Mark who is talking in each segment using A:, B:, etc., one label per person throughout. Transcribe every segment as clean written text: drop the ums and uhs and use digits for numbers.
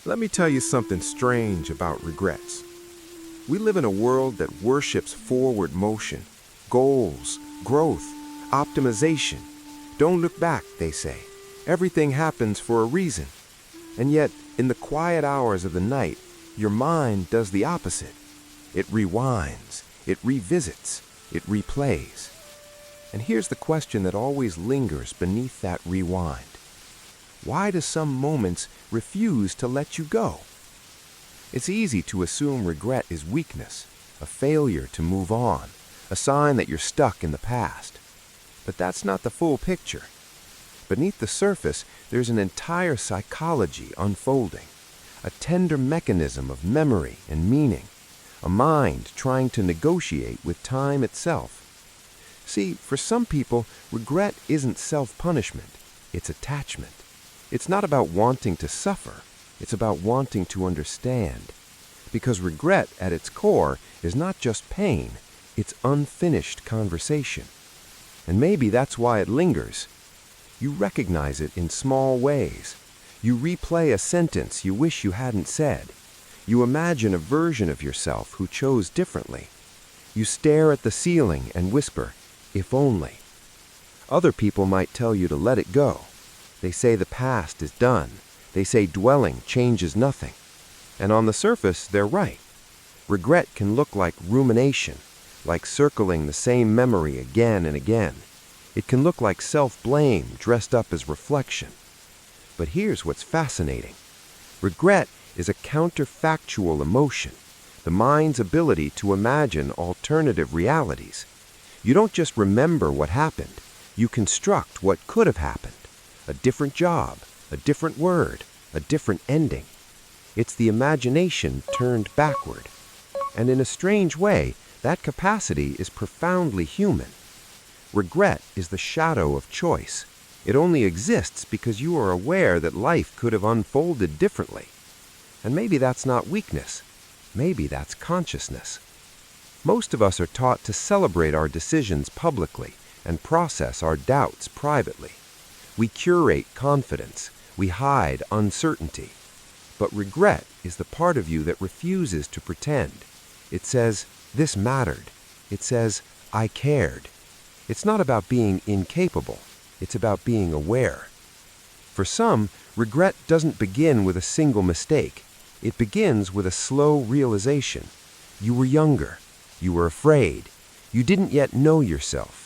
A: Let me tell you something strange about regrets. We live in a world that worships forward motion, goals, growth, optimization. Don't look back, they say. Everything happens for a reason. And yet, in the quiet hours of the night, your mind does the opposite. It rewinds, it revisits, it replays. And here's the question that always lingers beneath that rewind. Why do some moments refuse to let you go? It's easy to assume regret is weakness, a failure to move on, a sign that you're stuck in the past. But that's not the full picture. Beneath the surface, there's an entire psychology unfolding, a tender mechanism of memory and meaning, a mind trying to negotiate with time itself. See, for some people, regret isn't self-punishment, it's attachment. It's not about wanting to suffer, it's about wanting to understand. Because regret, at its core, is not just pain, it's unfinished conversation. And maybe that's why it lingers. You recognize it in small ways. You replay a sentence you wish you hadn't said. You imagine a version of yourself who chose differently. You stare at the ceiling and whisper, "If only." Other people might tell you to let it go. They say the past is done. They say dwelling changes nothing. And on the surface, they're right. Regret can look like rumination, like circling the same memory again and again. It can look like self-blame dressed up as reflection. But here's what's fascinating. Regret is a counterfactual emotion, the mind's ability to imagine alternative realities. You don't just remember what happened, you construct what could have happened. A different job, a different word, a different ending. It's the imagination turned backward. And in a strange way, that capacity is profoundly human. Regret is the shadow of choice. It only exists because you are aware that life could have unfolded differently. And maybe that's not weakness. Maybe that's consciousness. Most of us are taught to celebrate our decisions publicly and process our doubts privately. We curate confidence. We hide uncertainty. But regret is the part of you that refuses to pretend. It says, "This mattered." It says, "I cared." It's not about being incapable. It's about being aware. For some, regret doesn't begin with a single mistake. It begins with a slow realization. You were younger. You were afraid. You didn't yet know yourself.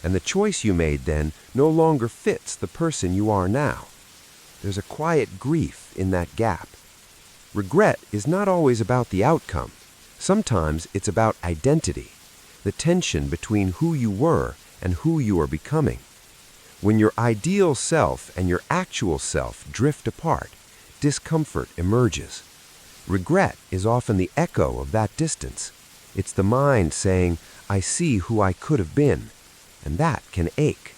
A: And the choice you made then no longer fits the person you are now. There's a quiet grief in that gap. Regret is not always about the outcome. Sometimes it's about identity, the tension between who you were and who you are becoming. When your ideal self and your actual self drift apart, discomfort emerges. Regret is often the echo of that distance. It's the mind saying, "I see who I could have been," and that can ache.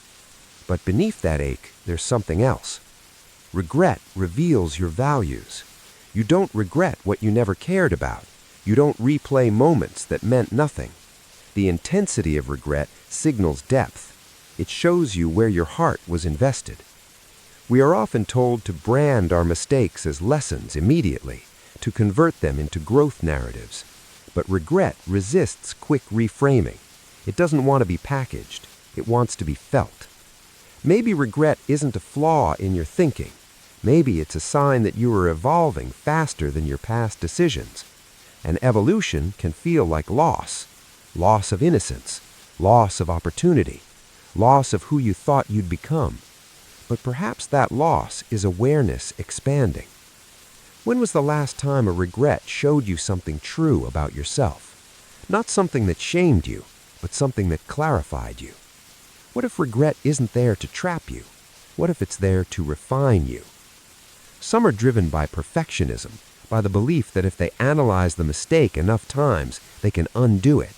A: But beneath that ache, there's something else. Regret reveals your values. You don't regret what you never cared about. You don't replay moments that meant nothing. The intensity of regret signals depth. It shows you where your heart was invested. We are often told to brand our mistakes as lessons immediately, to convert them into growth narratives. But regret resists quick reframing. It doesn't want to be packaged. It wants to be felt. Maybe regret isn't a flaw in your thinking. Maybe it's a sign that you are evolving faster than your past decisions. And evolution can feel like loss. Loss of innocence. Loss of opportunity. Loss of who you thought you'd become. But perhaps that loss is awareness expanding. When was the last time a regret showed you something true about yourself? Not something that shamed you, but something that clarified you. What if regret isn't there to trap you? What if it's there to refine you? Some are driven by perfectionism, by the belief that if they analyze the mistake enough times, they can undo it.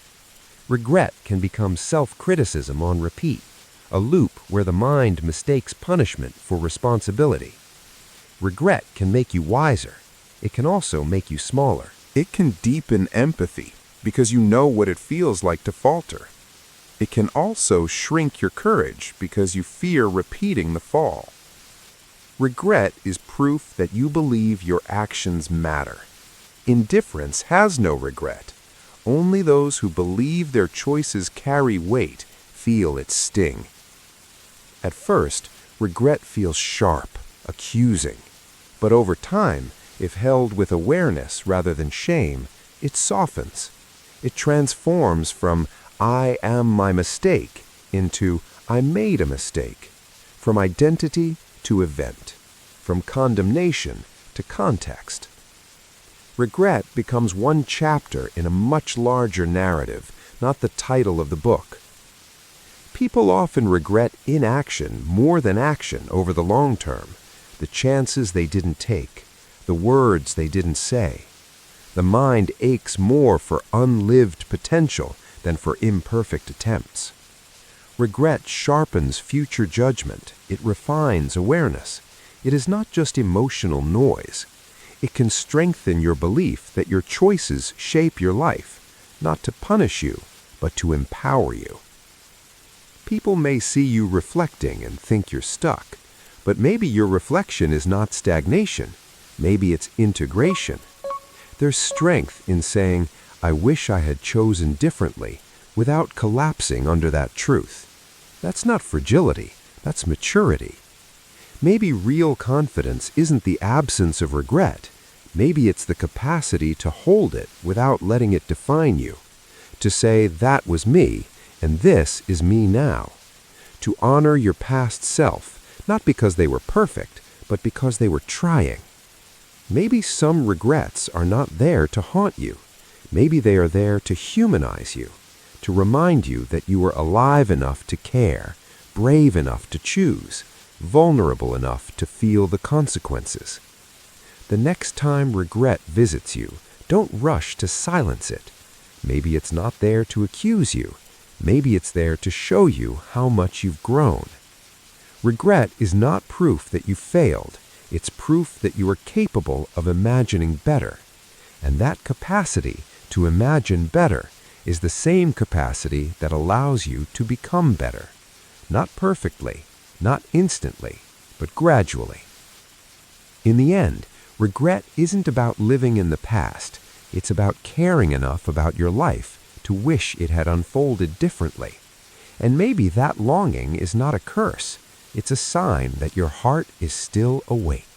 A: Regret can become self-criticism on repeat, a loop where the mind mistakes punishment for responsibility. Regret can make you wiser. It can also make you smaller.
B: It can deepen empathy because you know what it feels like to falter. It can also shrink your courage because you fear repeating the fall. Regret is proof that you believe your actions matter. Indifference has no regret. Only those who believe their choices carry weight feel its sting. At first, regret feels sharp, accusing. But over time, if held with awareness rather than shame, it softens. It transforms from "I am my mistake" into "I made a mistake," from identity to event, from condemnation to context. Regret becomes one chapter in a much larger narrative, not the title of the book. People often regret inaction more than action over the long term, the chances they didn't take, the words they didn't say. The mind aches more for unlived potential than for imperfect attempts. Regret sharpens future judgment. It refines awareness. It is not just emotional noise. It can strengthen your belief that your choices shape your life, not to punish you, but to empower you. People may see you reflecting and think you're stuck, but maybe your reflection is not stagnation. Maybe it's integration. There's strength in saying, "I wish I had chosen differently," without collapsing under that truth. That's not fragility, that's maturity. Maybe real confidence isn't the absence of regret. Maybe it's the capacity to hold it without letting it define you. To say, "That was me, and this is me now." To honor your past self, not because they were perfect, but because they were trying. Maybe some regrets are not there to haunt you. Maybe they are there to humanize you, to remind you that you were alive enough to care, brave enough to choose, vulnerable enough to feel the consequences. The next time regret visits you, don't rush to silence it. Maybe it's not there to accuse you. Maybe it's there to show you how much you've grown. Regret is not proof that you failed. It's proof that you are capable of imagining better. And that capacity to imagine better is the same capacity that allows you to become better. Not perfectly, not instantly, but gradually. In the end, regret isn't about living in the past. It's about caring enough about your life to wish it had unfolded differently. And maybe that longing is not a curse. It's a sign that your heart is still awake.